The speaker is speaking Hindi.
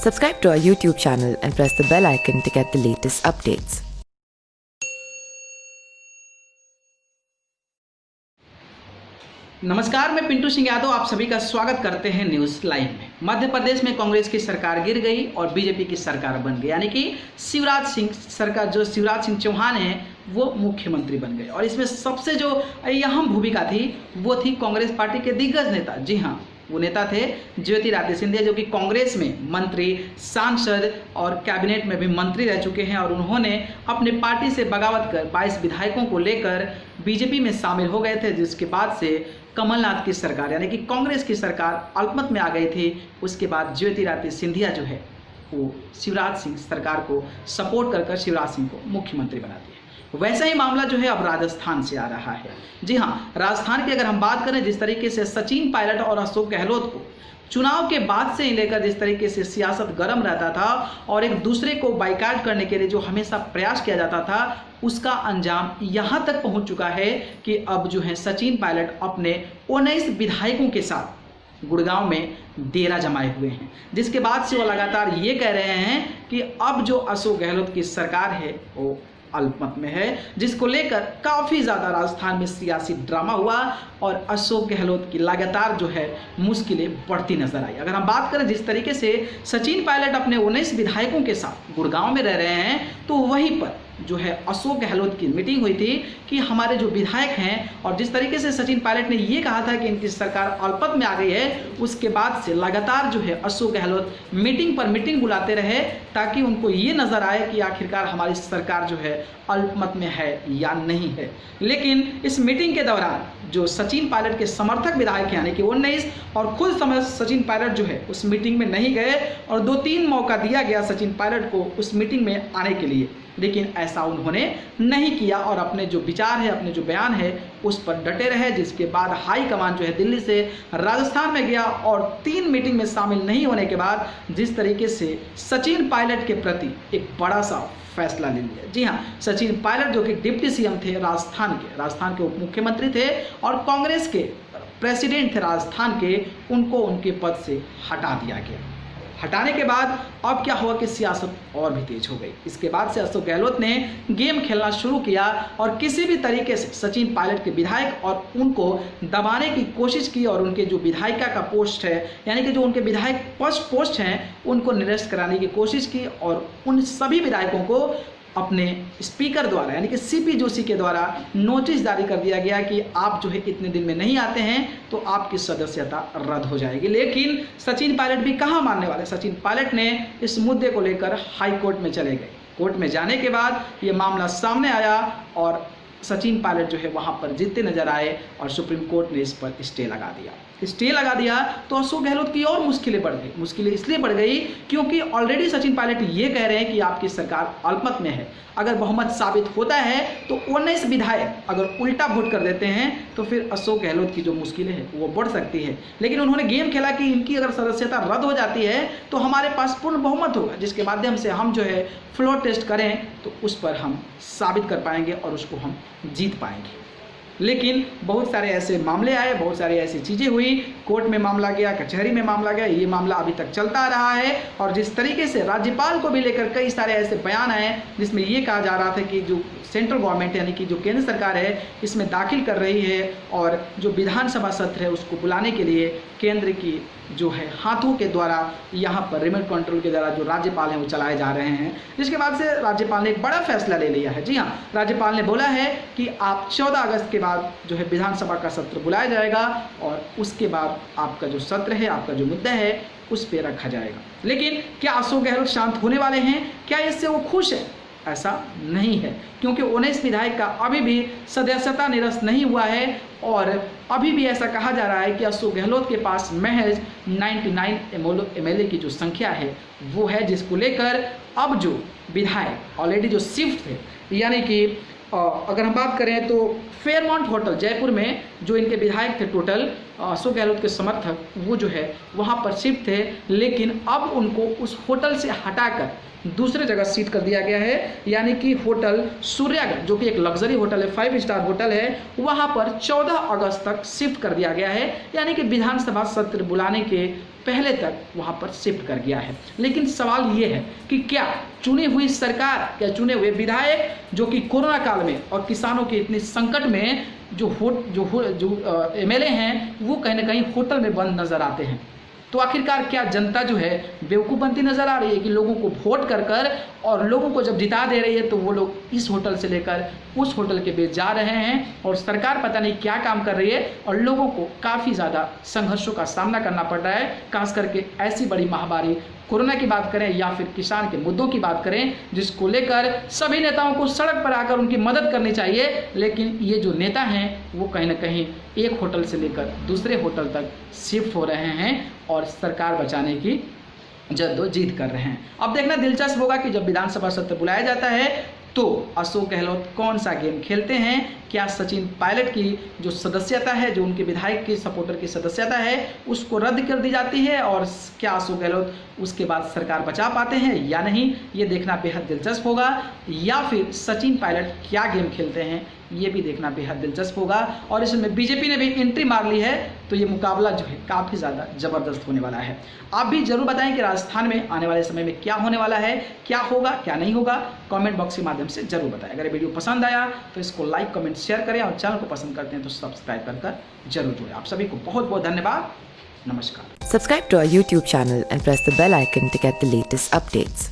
Subscribe to our YouTube channel and press the bell icon to get the latest updates. नमस्कार, मैं पिंटू सिंह यादव आप सभी का स्वागत करते हैं न्यूज़ लाइव में। मध्य प्रदेश में कांग्रेस की सरकार गिर गई और बीजेपी की सरकार बन गई, यानी कि शिवराज सिंह चौहान हैं वो मुख्यमंत्री बन गए। और इसमें सबसे जो अहम भूमिका थी वो थी कांग्रेस पार्टी के दिग्गज नेता, जी हाँ, वो नेता थे ज्योतिरादित्य सिंधिया, जो कि कांग्रेस में मंत्री, सांसद और कैबिनेट में भी मंत्री रह चुके हैं। और उन्होंने अपने पार्टी से बगावत कर 22 विधायकों को लेकर बीजेपी में शामिल हो गए थे, जिसके बाद से कमलनाथ की सरकार यानी कि कांग्रेस की सरकार अल्पमत में आ गई थी। उसके बाद ज्योतिरादित्य सिंधिया जो है वो शिवराज सिंह सरकार को सपोर्ट कर शिवराज सिंह को मुख्यमंत्री बना दिया। वैसा ही मामला जो है अब राजस्थान से आ रहा है। जी हाँ, राजस्थान की अगर हम बात करें, जिस तरीके से सचिन पायलट और अशोक गहलोत को चुनाव के बाद से ही लेकर जिस तरीके से सियासत गर्म रहता था और एक दूसरे को बाइकाट करने के लिए जो हमेशा प्रयास किया जाता था, उसका अंजाम यहाँ तक पहुँच चुका है कि अब जो है सचिन पायलट अपने 19 विधायकों के साथ गुड़गांव में डेरा जमाए हुए हैं, जिसके बाद से वो लगातार ये कह रहे हैं कि अब जो अशोक गहलोत की सरकार है वो अल्पमत में है, जिसको लेकर काफ़ी ज़्यादा राजस्थान में सियासी ड्रामा हुआ और अशोक गहलोत की लगातार जो है मुश्किलें बढ़ती नजर आई। अगर हम बात करें जिस तरीके से सचिन पायलट अपने 19 विधायकों के साथ गुड़गांव में रह रहे हैं, तो वहीं पर जो है अशोक गहलोत की मीटिंग हुई थी कि हमारे जो विधायक हैं, और जिस तरीके से सचिन पायलट ने ये कहा था कि इनकी सरकार अल्पमत में आ गई है, उसके बाद से लगातार जो है अशोक गहलोत मीटिंग पर मीटिंग बुलाते रहे ताकि उनको ये नजर आए कि आखिरकार हमारी सरकार जो है अल्पमत में है या नहीं है। लेकिन इस मीटिंग के दौरान जो सचिन पायलट के समर्थक विधायक यानी कि 19 और खुद सचिन पायलट जो है उस मीटिंग में नहीं गए और 2-3 मौका दिया गया सचिन पायलट को उस मीटिंग में आने के लिए, लेकिन ऐसा उन्होंने नहीं किया और अपने जो विचार है, अपने जो बयान है उस पर डटे रहे। जिसके बाद हाई कमान जो है दिल्ली से राजस्थान में गया और 3 मीटिंग में शामिल नहीं होने के बाद जिस तरीके से सचिन पायलट के प्रति एक बड़ा सा फैसला ले लिया। जी हाँ, सचिन पायलट जो कि डिप्टी सीएम थे राजस्थान के उप मुख्यमंत्री थे और कांग्रेस के प्रेसिडेंट थे राजस्थान के, उनको उनके पद से हटा दिया गया। हटाने के बाद अब क्या हुआ कि सियासत और भी तेज हो गई। इसके बाद से अशोक गहलोत ने गेम खेलना शुरू किया और किसी भी तरीके से सचिन पायलट के विधायक और उनको दबाने की कोशिश की और उनके जो विधायिका का पोस्ट है यानी कि जो उनके विधायक पोस्ट हैं उनको निरस्त कराने की कोशिश की और उन सभी विधायकों को अपने स्पीकर द्वारा यानी कि सीपी जोशी के द्वारा नोटिस जारी कर दिया गया कि आप जो है इतने दिन में नहीं आते हैं तो आपकी सदस्यता रद्द हो जाएगी। लेकिन सचिन पायलट भी कहाँ मानने वाले। सचिन पायलट ने इस मुद्दे को लेकर हाई कोर्ट में चले गए। कोर्ट में जाने के बाद ये मामला सामने आया और सचिन पायलट जो है वहाँ पर जीतते नजर आए और सुप्रीम कोर्ट ने इस पर स्टे लगा दिया तो अशोक गहलोत की और मुश्किलें बढ़ गई। मुश्किलें इसलिए बढ़ गई क्योंकि ऑलरेडी सचिन पायलट ये कह रहे हैं कि आपकी सरकार अल्पमत में है। अगर बहुमत साबित होता है तो 19 विधायक अगर उल्टा वोट कर देते हैं तो फिर अशोक गहलोत की जो मुश्किलें हैं वो बढ़ सकती है। लेकिन उन्होंने गेम खेला कि इनकी अगर सदस्यता रद्द हो जाती है तो हमारे पास पूर्ण बहुमत होगा, जिसके माध्यम से हम जो है फ्लोर टेस्ट करें तो उस पर हम साबित कर पाएंगे और उसको हम जीत पाएंगे। लेकिन बहुत सारे ऐसे मामले आए, बहुत सारी ऐसी चीज़ें हुई, कोर्ट में मामला गया, कचहरी में मामला गया, ये मामला अभी तक चलता रहा है। और जिस तरीके से राज्यपाल को भी लेकर कई सारे ऐसे बयान आए जिसमें ये कहा जा रहा था कि जो सेंट्रल गवर्नमेंट यानी कि जो केंद्र सरकार है इसमें दाखिल कर रही है और जो विधानसभा सत्र है उसको बुलाने के लिए केंद्र की जो है हाथों के द्वारा यहाँ पर रिमोट कंट्रोल के द्वारा जो राज्यपाल हैं वो चलाए जा रहे हैं। जिसके बाद से राज्यपाल ने एक बड़ा फैसला ले लिया है। जी हाँ, राज्यपाल ने बोला है कि आप 14 अगस्त के बाद जो है विधानसभा का सत्र बुलाया जाएगा और उसके बाद आपका जो सत्र है, आपका जो मुद्दा है उस पर रखा जाएगा। लेकिन क्या अशोक गहलोत शांत होने वाले हैं? क्या इससे वो खुश है? ऐसा नहीं है, क्योंकि 19 विधायक का अभी भी सदस्यता निरस्त नहीं हुआ है और अभी भी ऐसा कहा जा रहा है कि अशोक गहलोत के पास महज 99 एमएलए की जो संख्या है वो है, जिसको लेकर अब जो विधायक ऑलरेडी जो शिफ्ट थे यानी कि अगर हम बात करें तो फेयरमाउंट होटल जयपुर में जो इनके विधायक थे टोटल अशोक गहलोत के समर्थक, वो जो है वहाँ पर शिफ्ट थे, लेकिन अब उनको उस होटल से हटाकर दूसरे जगह सीट कर दिया गया है। यानी कि होटल सूर्यागढ़ जो कि एक लग्जरी होटल है, 5 स्टार होटल है, वहाँ पर 14 अगस्त तक शिफ्ट कर दिया गया है। यानी कि विधानसभा सत्र बुलाने के पहले तक वहाँ पर शिफ्ट कर गया है। लेकिन सवाल ये है कि क्या चुनी हुई सरकार, क्या चुने हुए विधायक जो कि कोरोना काल में और किसानों के इतने संकट में जो एमएलए हैं वो कहीं ना कहीं होटल में बंद नजर आते हैं। तो आखिरकार क्या जनता जो है बेवकूफ़ बनती नजर आ रही है कि लोगों को वोट कर और लोगों को जब जिता दे रही है तो वो लोग इस होटल से लेकर उस होटल के बीच जा रहे हैं और सरकार पता नहीं क्या काम कर रही है और लोगों को काफ़ी ज़्यादा संघर्षों का सामना करना पड़ रहा है। खास करके ऐसी बड़ी महामारी कोरोना की बात करें या फिर किसान के मुद्दों की बात करें, जिसको लेकर सभी नेताओं को सड़क पर आकर उनकी मदद करनी चाहिए, लेकिन ये जो नेता हैं वो कहीं ना कहीं एक होटल से लेकर दूसरे होटल तक शिफ्ट हो रहे हैं और सरकार बचाने की जद्दोजहद कर रहे हैं। अब देखना दिलचस्प होगा कि जब विधानसभा सत्र बुलाया जाता है तो अशोक गहलोत कौन सा गेम खेलते हैं। क्या सचिन पायलट की जो सदस्यता है, जो उनके विधायक की सपोर्टर की सदस्यता है, उसको रद्द कर दी जाती है और क्या अशोक गहलोत उसके बाद सरकार बचा पाते हैं या नहीं, ये देखना बेहद दिलचस्प होगा। या फिर सचिन पायलट क्या गेम खेलते हैं ये भी देखना बेहद दिलचस्प होगा। और इसमें बीजेपी ने भी एंट्री मार ली है तो ये मुकाबला जो है काफ़ी ज़्यादा ज़बरदस्त होने वाला है। आप भी जरूर बताएं कि राजस्थान में आने वाले समय में क्या होने वाला है, क्या होगा क्या नहीं होगा, कमेंट बॉक्स के माध्यम से जरूर बताएं। अगर वीडियो पसंद आया तो इसको लाइक कमेंट शेयर करें और चैनल को पसंद करते हैं तो सब्सक्राइब कर जरूर जुड़ें। आप सभी को बहुत बहुत धन्यवाद। नमस्कार। Subscribe to our YouTube channel and press the bell icon to get the latest updates.